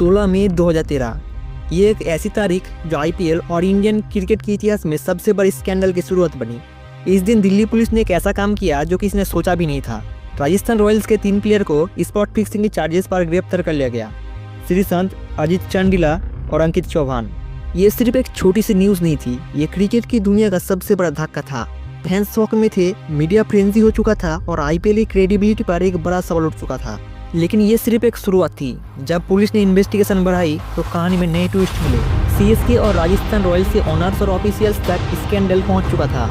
16 मई 2013। ये एक ऐसी तारीख जो आईपीएल और इंडियन क्रिकेट के इतिहास में सबसे बड़ी स्कैंडल की शुरुआत बनी। इस दिन दिल्ली पुलिस ने एक ऐसा काम किया जो किसी ने सोचा भी नहीं था। राजस्थान रॉयल्स के 3 प्लेयर को स्पॉट फिक्सिंग के चार्जेस पर गिरफ्तार कर लिया गया। श्रीसंत, अजित चंडीला और अंकित चौहान। ये सिर्फ एक छोटी सी न्यूज़ नहीं थी, ये क्रिकेट की दुनिया का सबसे बड़ा धक्का था। फैंस शॉक में थे, मीडिया फ्रेंजी हो चुका था और आईपीएल की क्रेडिबिलिटी पर एक बड़ा सवाल उठ चुका था। लेकिन ये सिर्फ एक शुरुआत थी। जब पुलिस ने इन्वेस्टिगेशन बढ़ाई तो कहानी में नए ट्विस्ट मिले। सीएसके और राजस्थान रॉयल्स के ओनर्स और ऑफिशियल्स तक स्कैंडल पहुंच चुका था।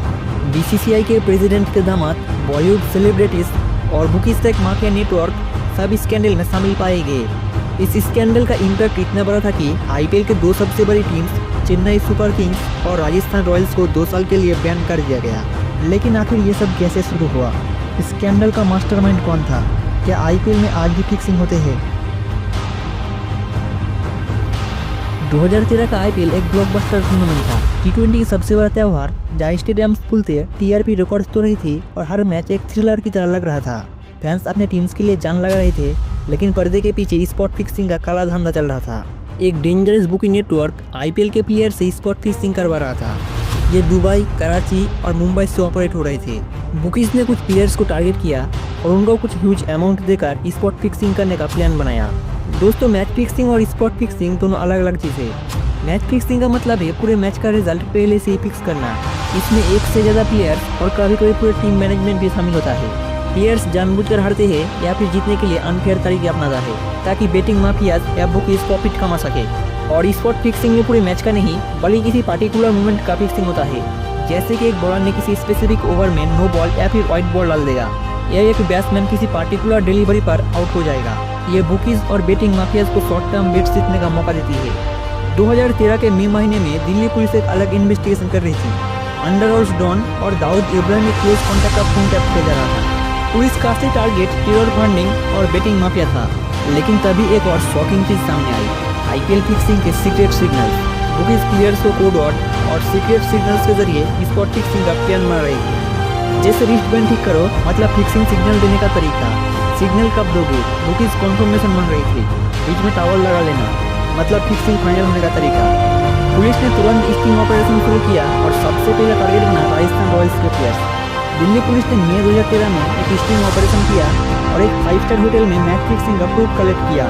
बीसीसीआई के प्रेसिडेंट के दामाद, बॉलीवुड सेलिब्रिटीज और बुकीज टेक माफिया नेटवर्क सब स्कैंडल में शामिल पाए गए। इस स्कैंडल का इम्पैक्ट इतना बड़ा था कि आईपीएल के 2 सबसे बड़ी टीम्स चेन्नई सुपर किंग्स और राजस्थान रॉयल्स को 2 साल के लिए बैन कर दिया गया। लेकिन आखिर ये सब कैसे शुरू हुआ? स्कैंडल का मास्टरमाइंड कौन था? क्या आईपीएल में आज भी फिक्सिंग होते हैं? 2013 का आईपीएल एक ब्लॉकबस्टर टूर्नामेंट था। टी20 की सबसे बड़ा त्यौहार, जहाँ स्टेडियम फुल थे, टीआरपी रिकॉर्ड्स तो रही थी और हर मैच एक थ्रिलर की तरह लग रहा था। फैंस अपने टीम्स के लिए जान लगा रहे थे, लेकिन पर्दे के पीछे स्पॉट फिक्सिंग का काला धंधा चल रहा था। एक डेंजरस बुकिंग नेटवर्क आईपीएल के प्लेयर से स्पॉट फिक्सिंग करवा रहा था। ये दुबई, कराची और मुंबई से ऑपरेट हो रहे थे। बुकीज ने कुछ प्लेयर्स को टारगेट किया और उनको कुछ ह्यूज अमाउंट देकर स्पॉट फिक्सिंग करने का प्लान बनाया। दोस्तों, मैच फिक्सिंग और स्पॉट फिक्सिंग दोनों अलग अलग चीज़ें। मैच फिक्सिंग का मतलब है पूरे मैच का रिजल्ट पहले से ही फिक्स करना। इसमें एक से ज़्यादा प्लेयर्स और कभी कभी पूरे टीम मैनेजमेंट भी शामिल होता है। प्लेयर्स जानबूझकर हारते हैं या फिर जीतने के लिए अनफेयर तरीके अपनाता है ताकि बेटिंग माफियाज या बुकीज प्रॉफिट कमा सके। और स्पॉट फिक्सिंग में पूरे मैच का नहीं बल्कि किसी पार्टिकुलर मोमेंट का फिक्सिंग होता है। जैसे कि एक बॉलर ने किसी स्पेसिफिक ओवर में नो बॉल या फिर वाइट बॉल डाल देगा, या एक बैट्समैन किसी पार्टिकुलर डिलीवरी पर आउट हो जाएगा। ये बुकीज और बेटिंग माफियाज को शॉर्ट टर्म बेट्स जीतने का मौका देती है। 2013 के मई महीने में दिल्ली पुलिस एक अलग इन्वेस्टिगेशन कर रही थी। अंडरवर्ल्ड डॉन और दाऊद इब्राहिम के क्लोज कॉन्टैक्ट का फोन टैप किया जा रहा था। पुलिस का असली टारगेट टेरर फंडिंग और बेटिंग माफिया था। लेकिन तभी एक और शॉकिंग चीज सामने आई, आईपीएल फिक्सिंग के सीक्रेट सिग्नल्स। बुकीज प्लेयर्स को कोड वर्ड और सीक्रेट सिग्नल्स के जरिए स्पॉट फिक्सिंग का प्लान बना रही थी। जैसे रिस्ट बैंड ठीक करो मतलब फिक्सिंग सिग्नल देने का तरीका, सिग्नल कब दोगे, बुकीज कॉन्फर्मेशन मांग रही थी। बीच में टावल लगा लेना मतलब फिक्सिंग फाइनल होने का तरीका। पुलिस ने तुरंत स्टिंग ऑपरेशन शुरू किया और सबसे पहले टारगेट बना राजस्थान रॉयल्स के प्लेयर्स। दिल्ली पुलिस ने मई 2013 में एक स्टिंग ऑपरेशन किया और एक 5 स्टार होटल में मैच फिक्सिंग का प्रूफ कलेक्ट किया।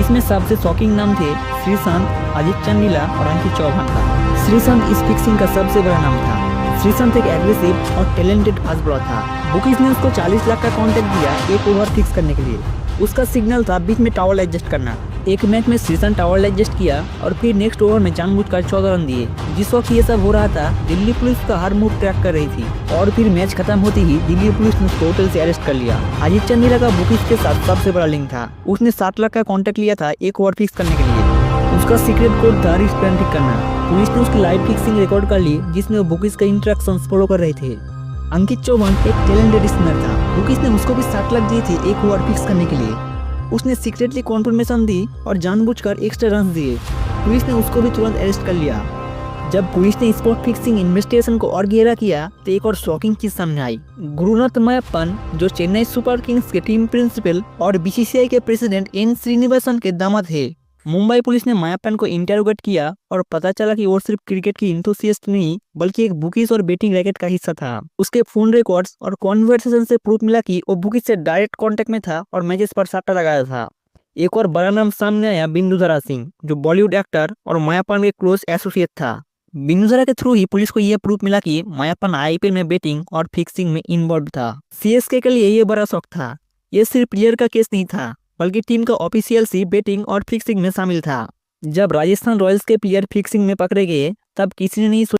इसमें सबसे शॉकिंग नाम थे श्रीसंत, अजित चंडीला और अंकित चौहान का। श्रीसंत इस फिक्सिंग का सबसे बड़ा नाम था। श्रीसंत एक एग्रेसिव और टैलेंटेड फास्ट बॉलर था। बुकीज ने उसको 40 लाख का कॉन्ट्रैक्ट दिया एक ओवर फिक्स करने के लिए। उसका सिग्नल था बीच में टावल एडजस्ट करना। एक मैच में श्रीसंत टावल एडजस्ट किया और फिर नेक्स्ट ओवर में जानबूझकर 14 रन दिए। जिस वक्त ये सब हो रहा था दिल्ली पुलिस का हर मूव ट्रैक कर रही थी और फिर मैच खत्म होते ही दिल्ली पुलिस ने उसको होटल से अरेस्ट कर लिया। अजित चंडीला का बुकीज के साथ सबसे बड़ा लिंक था। उसने 7 लाख का कॉन्ट्रैक्ट लिया था एक ओवर फिक्स करने के लिए। उसका सीक्रेट कोड था रिस्ट बैंड ठीक करना। पुलिस ने उसकी लाइव फिक्सिंग रिकॉर्ड कर ली जिसमें वो बुकीज का इंटरेक्शन फॉलो कर रहे थे। अंकित चौहान एक टैलेंटेड स्पिनर था। बुकीज ने उसको भी 7 लाख दिए थे एक ओवर फिक्स करने के लिए। उसने सीक्रेटली कॉन्फर्मेशन दी और जानबूझकर एक्स्ट्रा रन दिए। पुलिस ने उसको भी तुरंत अरेस्ट कर लिया। जब पुलिस ने स्पॉट फिक्सिंग इन्वेस्टिगेशन को और गहरा किया तो एक और शॉकिंग चीज सामने आई। गुरुनाथ मयप्पन, जो चेन्नई सुपर किंग्स के टीम प्रिंसिपल और बीसीसीआई के प्रेसिडेंट एन श्रीनिवासन के दामाद थे। मुंबई पुलिस ने मयप्पन को इंटरोगेट किया और पता चला कि वो सिर्फ क्रिकेट की इंथुसियास्ट नहीं बल्कि एक बुकीज और बेटिंग रैकेट का हिस्सा था। उसके फोन रिकॉर्ड्स और कॉन्वर्सेशन से प्रूफ मिला कि वो बुकीज से डायरेक्ट कांटेक्ट में था और मैचेस पर सट्टा लगाया था। एक और बड़ा नाम सामने आया, बिंदुधरा सिंह, जो बॉलीवुड एक्टर और मयप्पन के क्लोज एसोसिएट था। बिंदुधरा के थ्रू ही पुलिस को यह प्रूफ मिला कि मयप्पन आईपीएल में बेटिंग और फिक्सिंग में इन्वॉल्व था। सीएसके के लिए यह बड़ा शौक था। यह सिर्फ प्लेयर का केस नहीं था बल्कि टीम का ऑफिशियल सी बेटिंग और फिक्सिंग में शामिल था। जब राजस्थान रॉयल्स के प्लेयर फिक्सिंग में पकड़े गए तब किसी ने नहीं